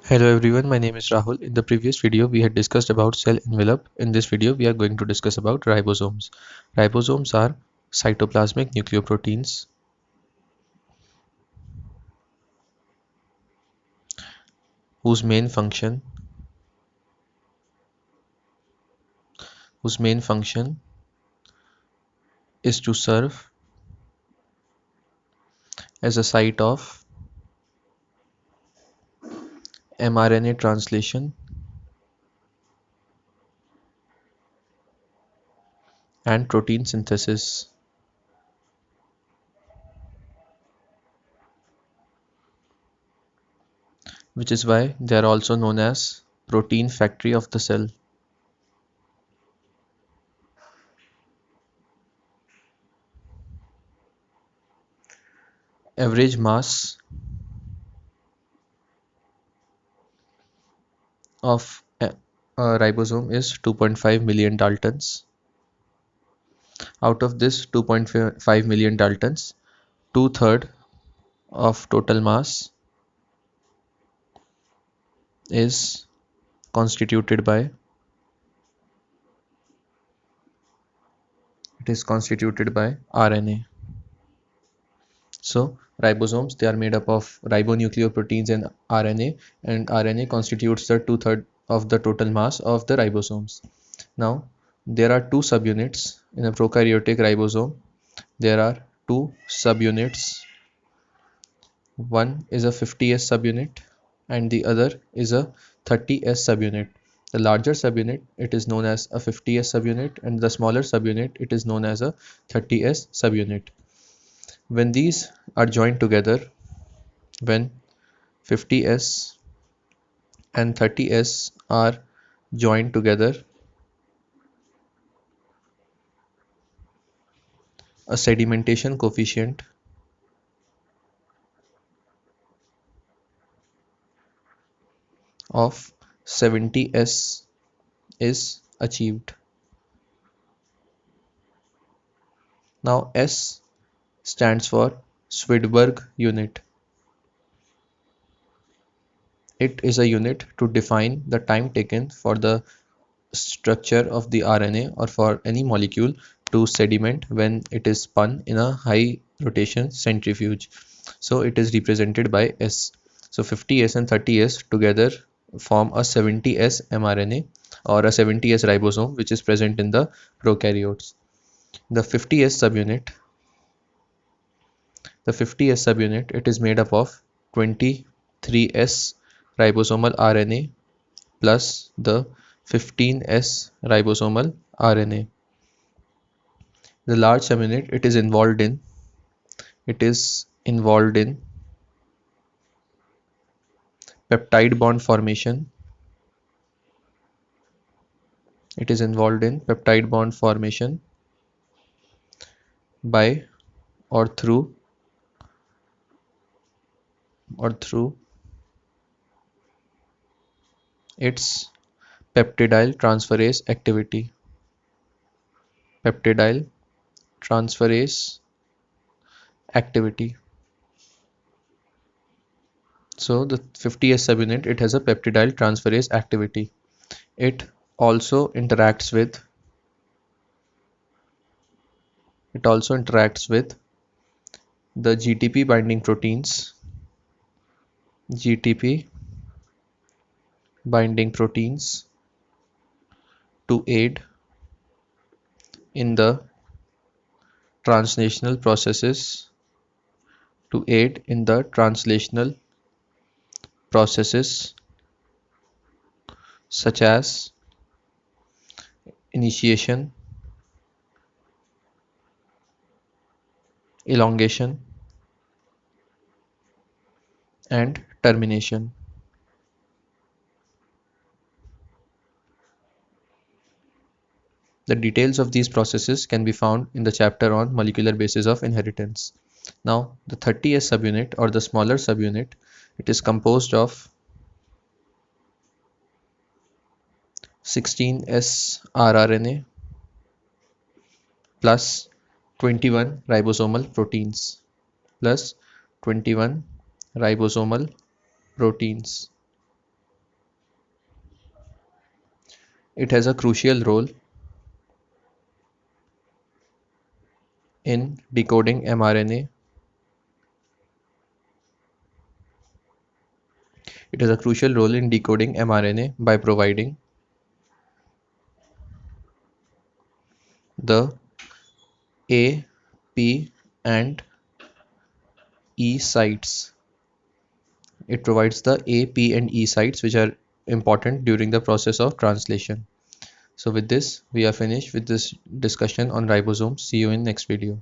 Hello everyone, my name is Rahul. In the previous video, we had discussed about cell envelope. In this video, we are going to discuss about ribosomes. Ribosomes are cytoplasmic nucleoproteins whose main function is to serve as a site of mRNA translation and protein synthesis, which is why they are also known as protein factory of the cell. Average mass of a ribosome is 2.5 million Daltons. Out of this 2.5 million Daltons, two-thirds of total mass is constituted by RNA. So ribosomes, they are made up of ribonucleoproteins and RNA constitutes the two-thirds of the total mass of the ribosomes. Now there are two subunits in a prokaryotic ribosome. There are two subunits. One is a 50S subunit and the other is a 30S subunit. The larger subunit, it is known as a 50S subunit, and the smaller subunit, it is known as a 30S subunit. When these are joined together, when 50S and 30S are joined together, a sedimentation coefficient of 70S is achieved. Now S stands for Swedberg unit. It is a unit to define the time taken for the structure of the RNA or for any molecule to sediment when it is spun in a high rotation centrifuge. So it is represented by S. So 50S and 30S together form a 70S mRNA or a 70S ribosome, which is present in the prokaryotes. The 50S subunit, it is made up of 23S ribosomal RNA plus the 15S ribosomal RNA. The large subunit, it is involved in peptide bond formation. It is involved in peptide bond formation by or through its peptidyl transferase activity. Peptidyl transferase activity. So the 50S subunit, it has a peptidyl transferase activity. It also interacts with the GTP binding proteins to aid in the translational processes such as initiation, elongation, and termination. The details of these processes can be found in the chapter on molecular basis of inheritance. Now, the 30S subunit or the smaller subunit, it is composed of 16S rRNA plus 21 ribosomal proteins. It has a crucial role in decoding mRNA. It has a crucial role in decoding mRNA by providing the A, P, and E sites. It provides the A, P, and E sites which are important during the process of translation. So with this, we are finished with this discussion on ribosomes. See you in next video.